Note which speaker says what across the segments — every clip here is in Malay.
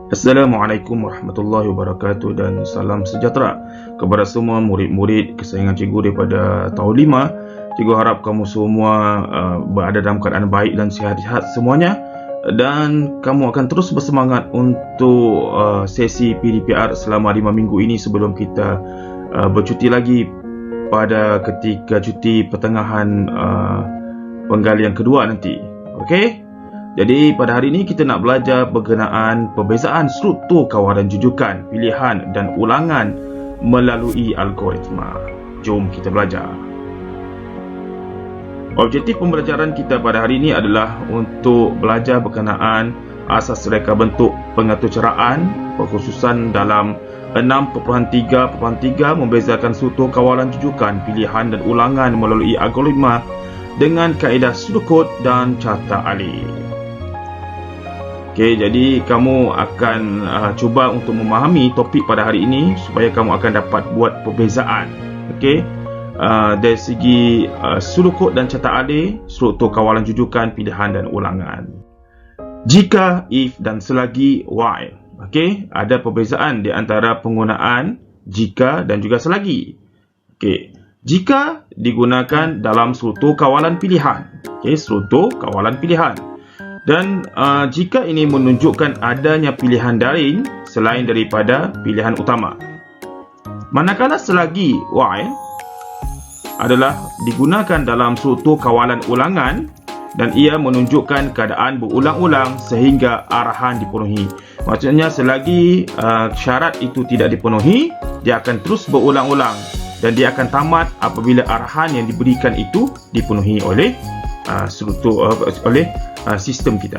Speaker 1: Assalamualaikum warahmatullahi wabarakatuh dan salam sejahtera kepada semua murid-murid kesayangan cikgu daripada tahun 5. Cikgu harap kamu semua berada dalam keadaan baik dan sihat-sihat semuanya, dan kamu akan terus bersemangat untuk sesi PDPR selama 5 minggu ini sebelum kita bercuti lagi pada ketika cuti pertengahan penggalian kedua nanti. Okey? Jadi pada hari ini kita nak belajar berkenaan perbezaan struktur kawalan jujukan, pilihan dan ulangan melalui algoritma. Jom kita belajar. Objektif pembelajaran kita pada hari ini adalah untuk belajar berkenaan asas reka bentuk pengaturceraan, perkhususan dalam 6.3.3 membezakan struktur kawalan jujukan, pilihan dan ulangan melalui algoritma dengan kaedah pseudocode dan carta alih. Okey, jadi kamu akan cuba untuk memahami topik pada hari ini supaya kamu akan dapat buat perbezaan. Okey, dari segi pseudocode dan carta alih, struktur kawalan jujukan, pilihan dan ulangan. Jika, if dan selagi while. Okey, ada perbezaan di antara penggunaan jika dan juga selagi. Okey, jika digunakan dalam struktur kawalan pilihan. Okey, struktur kawalan pilihan. Dan jika ini menunjukkan adanya pilihan daring selain daripada pilihan utama. Manakala selagi while adalah digunakan dalam struktur kawalan ulangan dan ia menunjukkan keadaan berulang-ulang sehingga arahan dipenuhi. Maksudnya selagi syarat itu tidak dipenuhi, dia akan terus berulang-ulang dan dia akan tamat apabila arahan yang diberikan itu dipenuhi oleh sistem kita.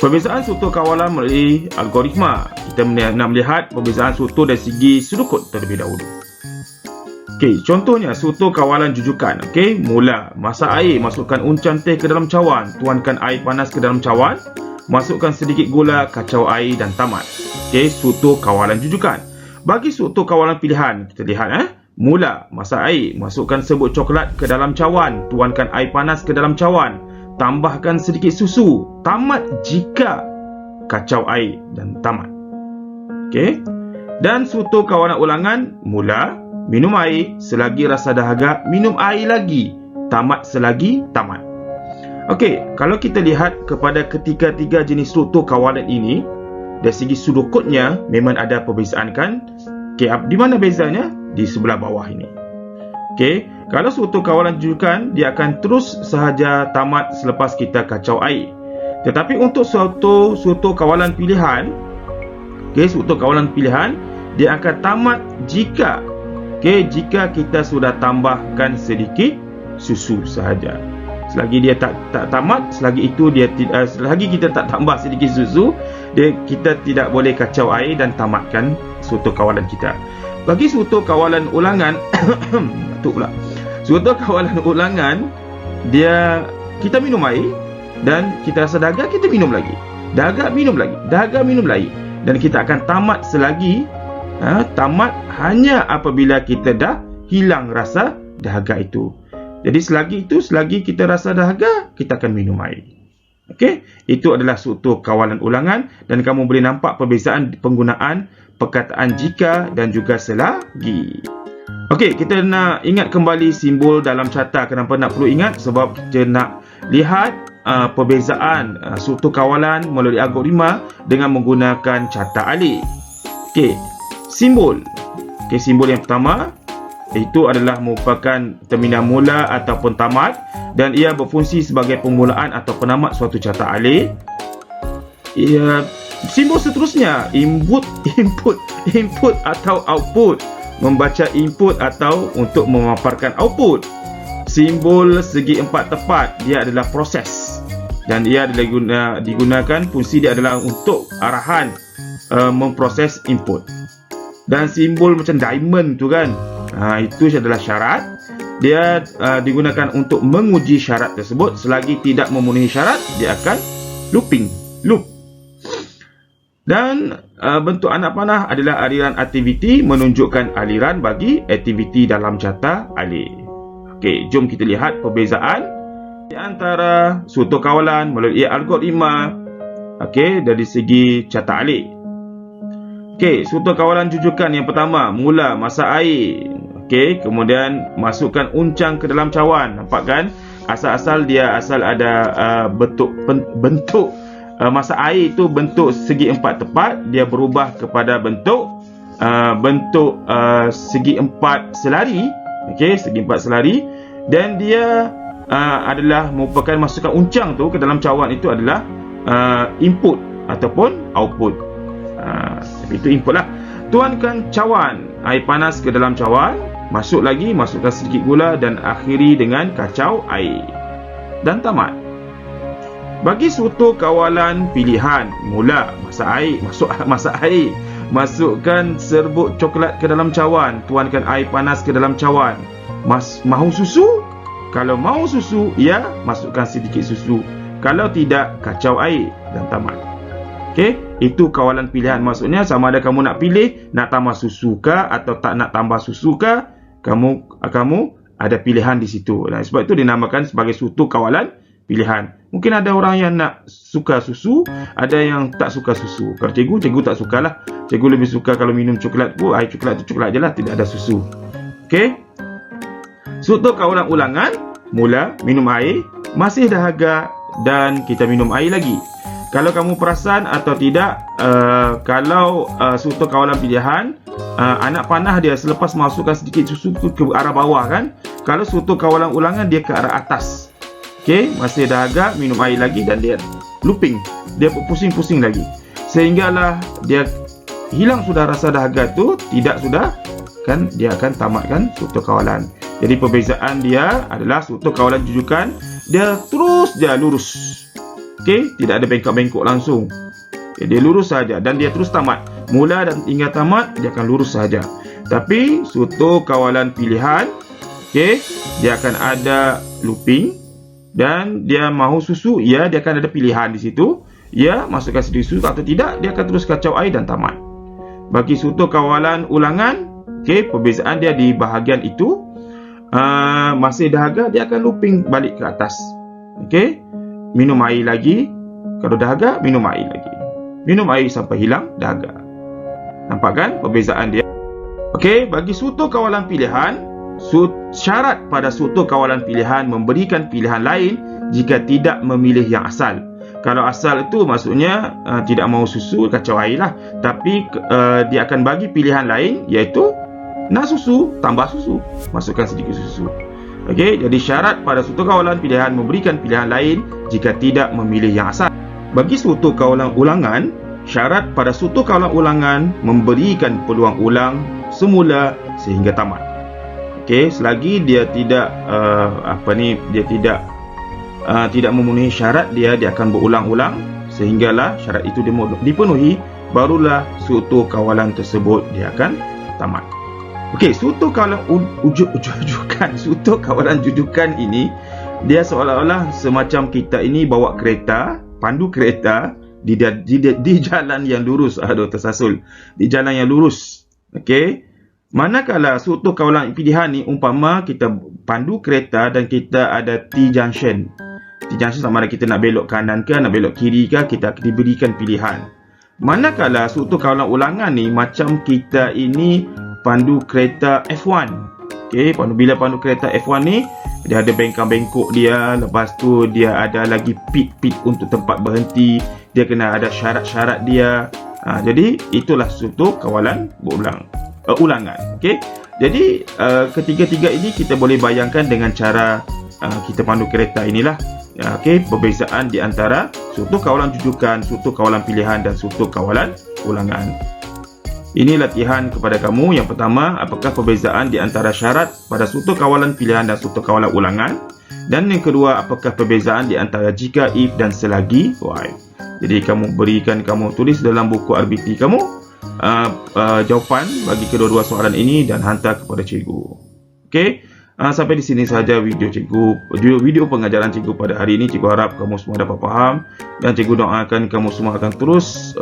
Speaker 1: Perbezaan struktur kawalan melalui algoritma. Kita nak melihat perbezaan struktur dari segi pseudocode terlebih dahulu. Okey, contohnya struktur kawalan jujukan. Okey, mula, masak air, masukkan uncan teh ke dalam cawan, tuangkan air panas ke dalam cawan, masukkan sedikit gula, kacau air dan tamat. Okey, struktur kawalan jujukan. Bagi struktur kawalan pilihan, kita lihat mula, masak air, masukkan serbuk coklat ke dalam cawan, tuangkan air panas ke dalam cawan, tambahkan sedikit susu, tamat jika, kacau air dan tamat. Okey. Dan struktur kawalan ulangan, mula, minum air, selagi rasa dahaga, minum air lagi, tamat selagi tamat. Okey, kalau kita lihat kepada ketiga-tiga jenis struktur kawalan ini, dari segi pseudocode-nya memang ada perbezaan kan? Okey, di mana bezanya? Di sebelah bawah ini. Okey, kalau struktur kawalan jujukan, dia akan terus sahaja tamat selepas kita kacau air. Tetapi untuk struktur kawalan pilihan, struktur kawalan pilihan, dia akan tamat jika jika kita sudah tambahkan sedikit susu sahaja. Selagi dia tak tamat, selagi kita tak tambah sedikit susu, kita tidak boleh kacau air dan tamatkan struktur kawalan kita. Bagi struktur kawalan ulangan, batuk pula. Struktur kawalan ulangan, kita minum air dan kita rasa dahaga, kita minum lagi. Dahaga minum lagi, dahaga minum lagi. Dan kita akan tamat selagi tamat hanya apabila kita dah hilang rasa dahaga itu. Jadi selagi kita rasa dahaga, kita akan minum air. Okey, itu adalah struktur kawalan ulangan dan kamu boleh nampak perbezaan penggunaan perkataan jika dan juga selagi. Okey, kita nak ingat kembali simbol dalam carta. Kenapa nak perlu ingat? Sebab kita nak lihat perbezaan struktur kawalan melalui algoritma dengan menggunakan carta alih. Okey, simbol. Okey, simbol yang pertama itu adalah merupakan terminal mula ataupun tamat dan ia berfungsi sebagai permulaan atau penamat suatu carta alih. Simbol seterusnya input atau output, membaca input atau untuk memaparkan output. Simbol segi empat tepat, dia adalah proses dan ia adalah digunakan, fungsi dia adalah untuk arahan memproses input. Dan simbol macam diamond tu kan, itu adalah syarat. Dia digunakan untuk menguji syarat tersebut. Selagi tidak memenuhi syarat, dia akan loop. Dan bentuk anak panah adalah aliran aktiviti, menunjukkan aliran bagi aktiviti dalam carta alih. Okey, jom kita lihat perbezaan di antara struktur kawalan melalui algoritma Okey, dari segi cetak alik. Okey, struktur kawalan jujukan yang pertama, mula masak air. Okey, kemudian masukkan uncang ke dalam cawan. Nampak kan? Asal-asal dia ada bentuk masak air itu bentuk segi empat tepat, dia berubah kepada bentuk segi empat selari. Okey, segi empat selari, dan dia adalah merupakan masukkan uncang tu ke dalam cawan itu adalah input ataupun output. Itu input lah. Tuangkan cawan air panas ke dalam cawan, masukkan sedikit gula dan akhiri dengan kacau air dan tamat. Bagi struktur kawalan pilihan, mula masak air, masukkan serbuk coklat ke dalam cawan, tuangkan air panas ke dalam cawan. Mahu susu? Kalau mahu susu, ya, masukkan sedikit susu. Kalau tidak, kacau air dan tamat. Okey, itu kawalan pilihan. Maksudnya sama ada kamu nak pilih nak tambah susu kah atau tak nak tambah susu kah, kamu ada pilihan di situ. Nah, sebab itu dinamakan sebagai struktur kawalan pilihan. Mungkin ada orang yang nak suka susu, ada yang tak suka susu. Kalau cikgu tak sukalah. Cikgu lebih suka kalau minum coklat pun, air coklat tu coklat je lah, tidak ada susu. Okey. Struktur kawalan ulangan, mula minum air, masih dahaga dan kita minum air lagi. Kalau kamu perasan atau tidak, kalau struktur kawalan pilihan, anak panah dia selepas masukkan sedikit susu ke arah bawah kan. Kalau struktur kawalan ulangan dia ke arah atas. Okey, masih dahaga, minum air lagi dan dia looping. Dia pusing-pusing lagi. Sehinggalah dia hilang sudah rasa dahaga tu, tidak sudah kan, dia akan tamatkan struktur kawalan. Jadi perbezaan dia adalah struktur kawalan jujukan, dia terus dia lurus. Okey, tidak ada bengkok-bengkok langsung. Okay, dia lurus saja dan dia terus tamat. Mula dan hingga tamat dia akan lurus saja. Tapi struktur kawalan pilihan, okey, dia akan ada looping dan dia mahu susu, ya, dia akan ada pilihan di situ. Ya, masukkan sedikit susu atau tidak, dia akan terus kacau air dan tamat. Bagi struktur kawalan ulangan, okey, perbezaan dia di bahagian itu, masih dahaga dia akan looping balik ke atas. Okey, minum air lagi. Kalau dahaga, minum air lagi. Minum air sampai hilang dahaga. Nampak kan perbezaan dia? Okey, bagi struktur kawalan pilihan, syarat pada struktur kawalan pilihan memberikan pilihan lain jika tidak memilih yang asal. Kalau asal itu maksudnya tidak mahu susu, kacau air lah. Tapi dia akan bagi pilihan lain, iaitu nak susu, tambah susu, masukkan sedikit susu. Okey, jadi syarat pada struktur kawalan pilihan memberikan pilihan lain jika tidak memilih yang asal. Bagi struktur kawalan ulangan, syarat pada struktur kawalan ulangan memberikan peluang ulang semula sehingga tamat. Okey, selagi dia tidak tidak memenuhi syarat, dia akan berulang-ulang sehinggalah syarat itu dipenuhi, barulah struktur kawalan tersebut dia akan tamat. Okey, struktur kawalan struktur kawalan jujukan ini, dia seolah-olah semacam kita ini bawa kereta, pandu kereta di jalan yang lurus. Aduh, tersasul. Di jalan yang lurus. Okey. Manakala struktur kawalan pilihan ni, umpama kita pandu kereta dan kita ada T-junction. T-junction sama ada kita nak belok kanan ke, nak belok kiri ke, kita diberikan pilihan. Manakala struktur kawalan ulangan ni, macam kita ini pandu kereta F1. Okey, bila pandu kereta F1 ni, dia ada bengkang-bengkok dia, lepas tu dia ada lagi pit untuk tempat berhenti, dia kena ada syarat-syarat dia. Jadi itulah struktur kawalan ulangan. Okey. Jadi ketiga-tiga ini kita boleh bayangkan dengan cara kita pandu kereta inilah. Okey, perbezaan di antara struktur kawalan jujukan, struktur kawalan pilihan dan struktur kawalan ulangan. Ini latihan kepada kamu. Yang pertama, apakah perbezaan di antara syarat pada struktur kawalan pilihan dan struktur kawalan ulangan? Dan yang kedua, apakah perbezaan di antara jika, if dan selagi, while? Jadi kamu tulis dalam buku RBT kamu jawapan bagi kedua-dua soalan ini dan hantar kepada cikgu. Okey. Sampai di sini sahaja video pengajaran cikgu pada hari ini. Cikgu harap kamu semua dapat faham dan cikgu doakan kamu semua akan terus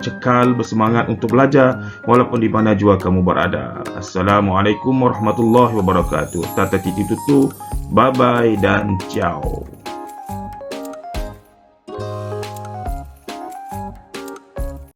Speaker 1: cekal bersemangat untuk belajar walaupun di mana jua kamu berada. Assalamualaikum warahmatullahi wabarakatuh. Tata titi tutu, bye bye dan ciao.